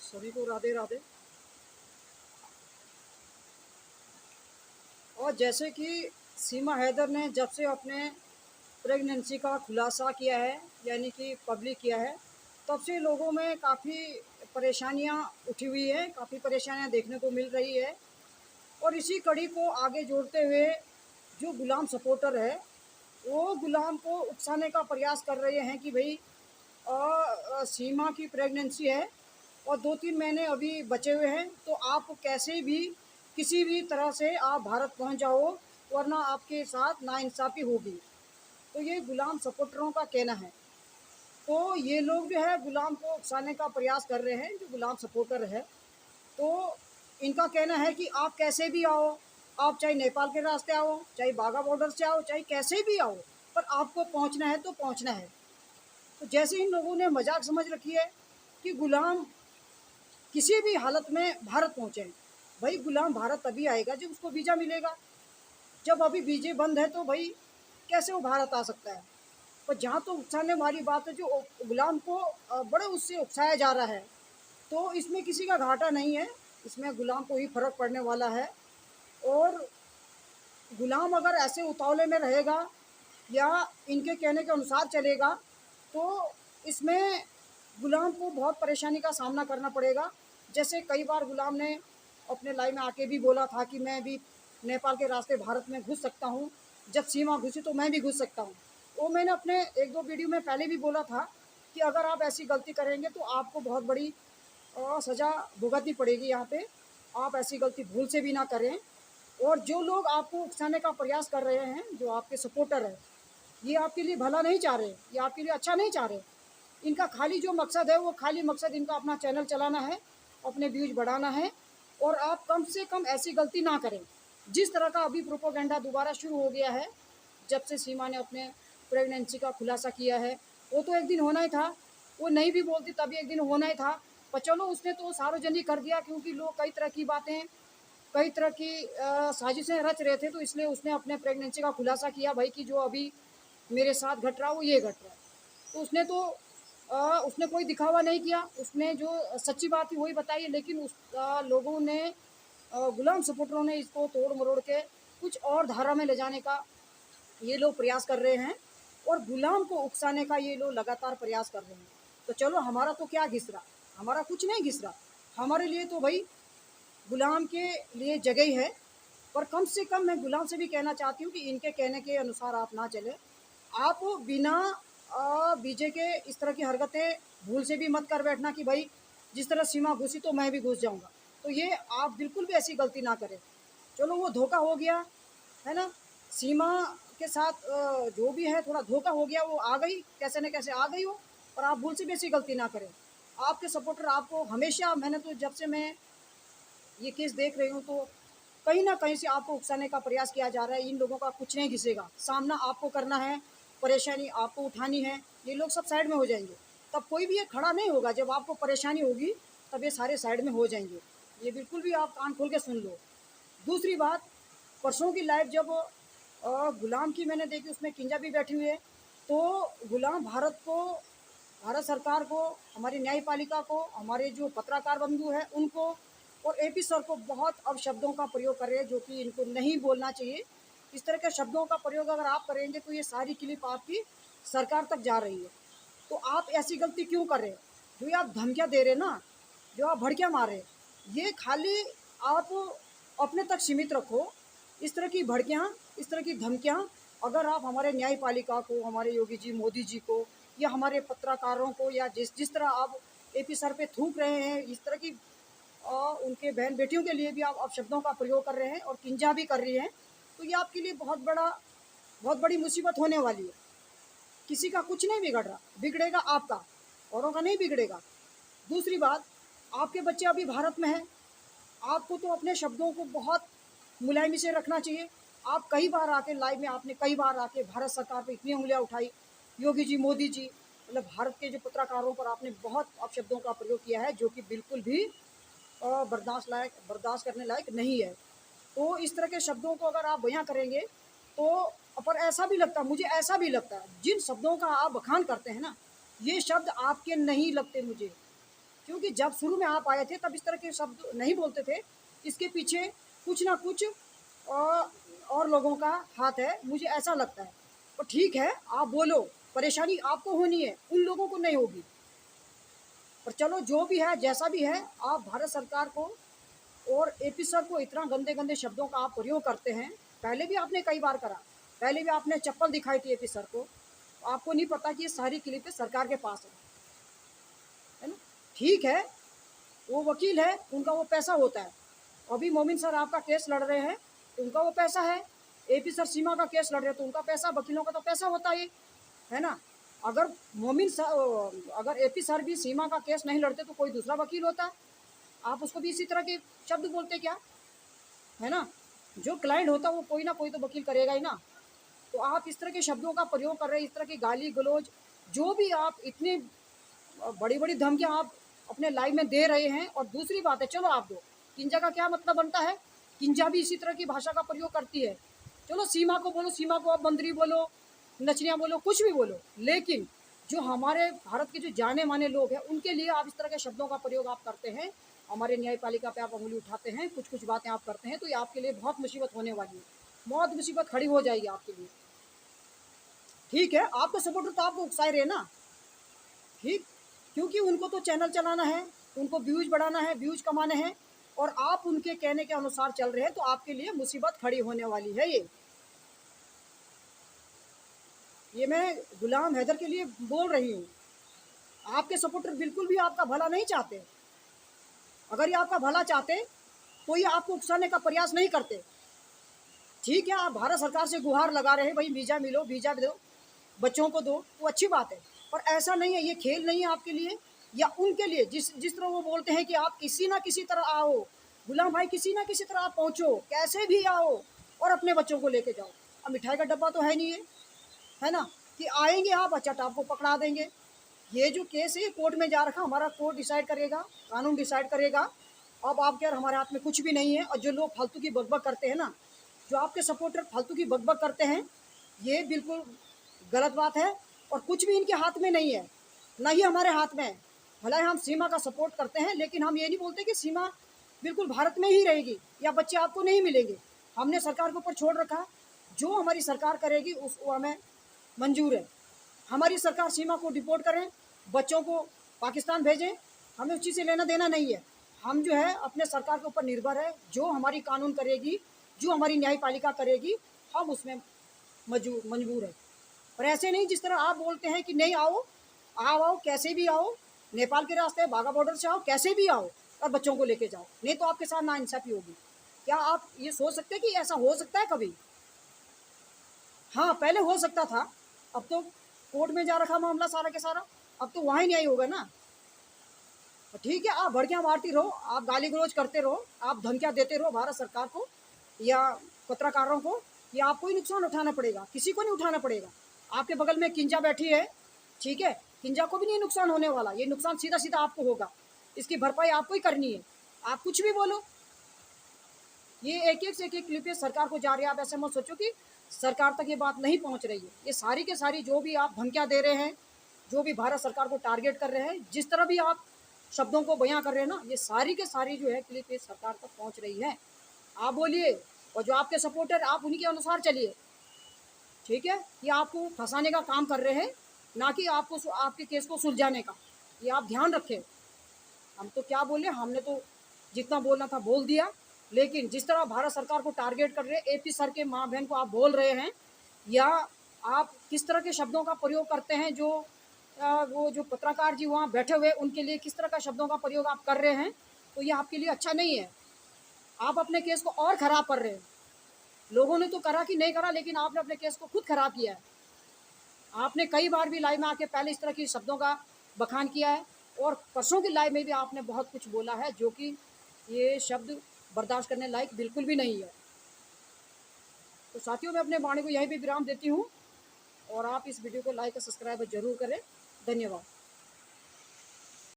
सभी को राधे राधे। और जैसे कि सीमा हैदर ने जब से अपने प्रेगनेंसी का खुलासा किया है, यानी कि पब्लिक किया है, तब से लोगों में काफ़ी परेशानियां उठी हुई है, काफ़ी परेशानियां देखने को मिल रही है। और इसी कड़ी को आगे जोड़ते हुए जो गुलाम सपोर्टर है, वो गुलाम को उकसाने का प्रयास कर रहे हैं कि भाई सीमा की प्रेगनेंसी है और 2-3 महीने अभी बचे हुए हैं, तो आप कैसे भी किसी भी तरह से आप भारत पहुंच जाओ, वरना आपके साथ नाइंसाफ़ी होगी। तो ये गुलाम सपोर्टरों का कहना है। तो ये लोग जो है गुलाम को उकसाने का प्रयास कर रहे हैं, जो गुलाम सपोर्टर है। तो इनका कहना है कि आप कैसे भी आओ, आप चाहे नेपाल के रास्ते आओ, चाहे बाघा बॉर्डर से आओ, चाहे कैसे भी आओ, पर आपको पहुंचना है तो पहुंचना है। तो जैसे इन लोगों ने मजाक समझ रखी है कि गुलाम किसी भी हालत में भारत पहुंचे। भाई गुलाम भारत तभी आएगा जब उसको वीज़ा मिलेगा। जब अभी वीजे बंद है तो भाई कैसे वो भारत आ सकता है। पर जहाँ तो उकसाने वाली बात है, जो गुलाम को बड़े उससे उकसाया जा रहा है, तो इसमें किसी का घाटा नहीं है, इसमें गुलाम को ही फर्क पड़ने वाला है। और गुलाम अगर ऐसे उतावले में रहेगा या इनके कहने के अनुसार चलेगा, तो इसमें गुलाम को बहुत परेशानी का सामना करना पड़ेगा। जैसे कई बार गुलाम ने अपने लाइव में आके भी बोला था कि मैं भी नेपाल के रास्ते भारत में घुस सकता हूँ, जब सीमा घुसी तो मैं भी घुस सकता हूँ। वो मैंने अपने 1-2 वीडियो में पहले भी बोला था कि अगर आप ऐसी गलती करेंगे तो आपको बहुत बड़ी सज़ा भुगतनी पड़ेगी यहाँ पे। आप ऐसी गलती भूल से भी ना करें। और जो लोग आपको उकसाने का प्रयास कर रहे हैं, जो आपके सपोर्टर हैं, ये आपके लिए भला नहीं चाह रहे, ये आपके लिए अच्छा नहीं चाह रहे। इनका खाली जो मकसद है, वो खाली मकसद इनका अपना चैनल चलाना है, अपने व्यूज बढ़ाना है। और आप कम से कम ऐसी गलती ना करें। जिस तरह का अभी प्रोपोगंडा दोबारा शुरू हो गया है, जब से सीमा ने अपने प्रेगनेंसी का खुलासा किया है, वो तो एक दिन होना ही था। वो नहीं भी बोलती तभी एक दिन होना ही था। पर चलो, उसने तो सार्वजनिक कर दिया, क्योंकि लोग कई तरह की बातें, कई तरह की साजिशें रच रहे थे, तो इसलिए उसने अपने प्रेगनेंसी का खुलासा किया भाई कि जो अभी मेरे साथ घट रहा वो ये घट रहा है। तो उसने तो उसने कोई दिखावा नहीं किया, उसने जो सच्ची बात थी वही बताई। लेकिन उस लोगों ने, गुलाम सपोर्टरों ने इसको तोड़ मरोड़ के कुछ और धारा में ले जाने का ये लोग प्रयास कर रहे हैं, और गुलाम को उकसाने का ये लोग लगातार प्रयास कर रहे हैं। तो चलो, हमारा तो क्या घिस रहा, हमारा कुछ नहीं घिस रहा। हमारे लिए तो भाई गुलाम के लिए जगह ही है। पर कम से कम मैं गुलाम से भी कहना चाहती हूँ कि इनके कहने के अनुसार आप ना चले। आप बिना बीजे के इस तरह की हरकतें भूल से भी मत कर बैठना कि भाई जिस तरह सीमा घुसी तो मैं भी घुस जाऊंगा। तो ये आप बिल्कुल भी ऐसी गलती ना करें। चलो, वो धोखा हो गया है ना, सीमा के साथ जो भी है थोड़ा धोखा हो गया, वो आ गई कैसे न कैसे आ गई वो। पर आप भूल से भी ऐसी गलती ना करें। आपके सपोर्टर आपको हमेशा, मैंने तो जब से मैं ये केस देख रही हूँ, तो कहीं ना कहीं से आपको उकसाने का प्रयास किया जा रहा है। इन लोगों का कुछ नहीं घिसेगा, सामना आपको करना है, परेशानी आपको उठानी है। ये लोग सब साइड में हो जाएंगे, तब कोई भी ये खड़ा नहीं होगा। जब आपको परेशानी होगी तब ये सारे साइड में हो जाएंगे। ये बिल्कुल भी आप कान खोल के सुन लो। दूसरी बात, परसों की लाइव जब गुलाम की मैंने देखी, उसमें किंजा भी बैठी हुई है। तो गुलाम भारत को, भारत सरकार को, हमारी न्यायपालिका को, हमारे जो पत्रकार बंधु हैं उनको, और एपी सर को बहुत अपशब्दों का प्रयोग कर रहे हैं, जो कि इनको नहीं बोलना चाहिए। इस तरह के शब्दों का प्रयोग अगर आप करेंगे तो ये सारी क्लिप आपकी सरकार तक जा रही है। तो आप ऐसी गलती क्यों कर रहे हैं? जो ये आप धमकियाँ दे रहे हैं ना, जो आप भड़कियाँ मार रहे हैं, ये खाली आप अपने तक सीमित रखो। इस तरह की भड़कियाँ, इस तरह की धमकियाँ अगर आप हमारे न्यायपालिका को, हमारे योगी जी, मोदी जी को, या हमारे पत्रकारों को, या जिस जिस तरह आप एपी सर पे थूक रहे हैं, इस तरह की और उनके बहन बेटियों के लिए भी आप अपशब्दों का प्रयोग कर रहे हैं और किंजा भी कर रही हैं, तो ये आपके लिए बहुत बड़ी मुसीबत होने वाली है। किसी का कुछ नहीं बिगड़ रहा, बिगड़ेगा आपका, औरों का नहीं बिगड़ेगा। दूसरी बात, आपके बच्चे अभी भारत में हैं, आपको तो अपने शब्दों को बहुत मुलायमी से रखना चाहिए। आप कई बार आके लाइव में, आपने कई बार आके भारत सरकार पे इतनी उंगलियां उठाई, योगी जी, मोदी जी, मतलब भारत के जो पत्रकारों पर आपने बहुत अपशब्दों का प्रयोग किया है, जो कि बिल्कुल भी बर्दाश्त करने लायक नहीं है। तो इस तरह के शब्दों को अगर आप बयां करेंगे तो, पर ऐसा भी लगता है, मुझे ऐसा भी लगता है, जिन शब्दों का आप बखान करते हैं ना, ये शब्द आपके नहीं लगते मुझे। क्योंकि जब शुरू में आप आए थे तब इस तरह के शब्द नहीं बोलते थे। इसके पीछे कुछ ना कुछ और लोगों का हाथ है, मुझे ऐसा लगता है। तो ठीक है, आप बोलो, परेशानी आपको होनी है, उन लोगों को नहीं होगी। पर चलो जो भी है, जैसा भी है, आप भारत सरकार को और एपी सर को इतना गंदे गंदे शब्दों का आप प्रयोग करते हैं। पहले भी आपने कई बार करा, पहले भी आपने चप्पल दिखाई थी एपी सर को। आपको नहीं पता कि ये सारी क्लिपें सरकार के पास है ना। ठीक है, वो वकील है, उनका वो पैसा होता है। अभी मोमिन सर आपका केस लड़ रहे हैं तो उनका वो पैसा है। एपी सर सीमा का केस लड़ रहे हैं तो उनका पैसा, वकीलों का तो पैसा होता है ना। अगर मोमिन सर, अगर एपी सर भी सीमा का केस नहीं लड़ते तो कोई दूसरा वकील होता, आप उसको भी इसी तरह के शब्द बोलते क्या, है ना। जो क्लाइंट होता वो कोई ना कोई तो वकील करेगा ही ना। तो आप इस तरह के शब्दों का प्रयोग कर रहे हैं, इस तरह की गाली गलौज, जो भी आप इतनी बड़ी बड़ी धमकियां आप अपने लाइव में दे रहे हैं। और दूसरी बात है, चलो आप दो, किंजा का क्या मतलब बनता है, किंजा भी इसी तरह की भाषा का प्रयोग करती है। चलो सीमा को बोलो, सीमा को आप बंदरी बोलो, नचनिया बोलो, कुछ भी बोलो, लेकिन जो हमारे भारत के जो जाने माने लोग हैं उनके लिए आप इस तरह के शब्दों का प्रयोग आप करते हैं, हमारे न्यायपालिका पे आप उंगली उठाते हैं, कुछ कुछ बातें आप करते हैं, तो ये आपके लिए बहुत मुसीबत होने वाली है, बहुत मुसीबत खड़ी हो जाएगी आपके लिए। ठीक है, आपको सपोर्टर तो आपको उकसाए रहे ना, ठीक, क्योंकि उनको तो चैनल चलाना है, उनको व्यूज बढ़ाना है, व्यूज कमाने हैं, और आप उनके कहने के अनुसार चल रहे हैं, तो आपके लिए मुसीबत खड़ी होने वाली है। ये मैं गुलाम हैदर के लिए बोल रही हूँ। आपके सपोर्टर बिल्कुल भी आपका भला नहीं चाहते। अगर ये आपका भला चाहते तो ये आपको उकसाने का प्रयास नहीं करते। ठीक है, आप भारत सरकार से गुहार लगा रहे हैं, भाई वीज़ा मिलो, वीज़ा दो, बच्चों को दो, तो अच्छी बात है, पर ऐसा नहीं है, ये खेल नहीं है आपके लिए या उनके लिए। जिस जिस तरह वो बोलते हैं कि आप किसी ना किसी तरह आओ, गुलाम भाई, किसी ना किसी तरह आप पहुँचो, कैसे भी आओ और अपने बच्चों को लेके जाओ। अब मिठाई का डब्बा तो है नहीं है ना, कि आएंगे आप, अच्छा आपको पकड़ा देंगे। ये जो केस है कोर्ट में जा रखा, हमारा कोर्ट डिसाइड करेगा, कानून डिसाइड करेगा। अब आप क्या, हमारे हाथ में कुछ भी नहीं है। और जो लोग फालतू की बकबक करते हैं ना, जो आपके सपोर्टर फालतू की बकबक करते हैं, ये बिल्कुल गलत बात है, और कुछ भी इनके हाथ में नहीं है, ना ही हमारे हाथ में है। भला हम सीमा का सपोर्ट करते हैं, लेकिन हम ये नहीं बोलते कि सीमा बिल्कुल भारत में ही रहेगी या बच्चे आपको नहीं मिलेंगे। हमने सरकार के ऊपर छोड़ रखा, जो हमारी सरकार करेगी उस वो हमें मंजूर है। हमारी सरकार सीमा को डिपोर्ट करें, बच्चों को पाकिस्तान भेजें, हमें उस चीज़ से लेना देना नहीं है। हम जो है अपने सरकार के ऊपर निर्भर है, जो हमारी कानून करेगी, जो हमारी न्यायपालिका करेगी, हम उसमें मजबूर है। पर ऐसे नहीं जिस तरह आप बोलते हैं कि नहीं आओ, आओ कैसे भी आओ, नेपाल के रास्ते बाघा बॉर्डर से आओ, कैसे भी आओ और बच्चों को लेके जाओ, नहीं तो आपके साथ नाइंसाफ़ी होगी। क्या आप ये सोच सकते हैं कि ऐसा हो सकता है कभी? हाँ, पहले हो सकता था, अब तो कोर्ट में जा रखा मामला सारा के सारा, अब तो वहाँ ही न्याय होगा ना। तो ठीक है, आप भड़कियाँ मारती रहो, आप गाली गलौज करते रहो, आप धमकियाँ देते रहो भारत सरकार को या पत्रकारों को, कि आपको ही नुकसान उठाना पड़ेगा, किसी को नहीं उठाना पड़ेगा। आपके बगल में किंजा बैठी है, ठीक है, किंजा को भी नहीं नुकसान होने वाला, ये नुकसान सीधा सीधा आपको होगा, इसकी भरपाई आपको ही करनी है। आप कुछ भी बोलो, ये एक एक से एक क्लिप सरकार को जा रही है। आप ऐसे मत सोचो कि सरकार तक ये बात नहीं पहुंच रही है। ये सारी के सारी जो भी आप धमकियां दे रहे हैं, जो भी भारत सरकार को टारगेट कर रहे हैं, जिस तरह भी आप शब्दों को बयां कर रहे हैं ना, ये सारी के सारी जो है क्लिप सरकार तक पहुंच रही है। आप बोलिए, और जो आपके सपोर्टर आप उन्हीं के अनुसार चलिए, ठीक है। ये आपको फंसाने का काम कर रहे हैं, ना कि आपको आपके केस को सुलझाने का। ये आप ध्यान रखें। हम तो क्या बोले, हमने तो जितना बोलना था बोल दिया, लेकिन जिस तरह भारत सरकार को टारगेट कर रहे हैं, एपी सर के माँ बहन को आप बोल रहे हैं, या आप किस तरह के शब्दों का प्रयोग करते हैं, जो वो जो पत्रकार जी वहाँ बैठे हुए उनके लिए किस तरह का शब्दों का प्रयोग आप कर रहे हैं, तो ये आपके लिए अच्छा नहीं है। आप अपने केस को और ख़राब कर रहे हैं। लोगों ने तो करा कि नहीं करा, लेकिन आपने अपने केस को खुद ख़राब किया है। आपने कई बार भी लाइव में आके पहले इस तरह की शब्दों का बखान किया है, और परसों की लाइव में भी आपने बहुत कुछ बोला है, जो कि ये शब्द बर्दाश्त करने लायक बिल्कुल भी नहीं है। तो साथियों, मैं अपने वाणी को यहीं पे विराम देती हूँ, और आप इस वीडियो को लाइक और सब्सक्राइब जरूर करें। धन्यवाद।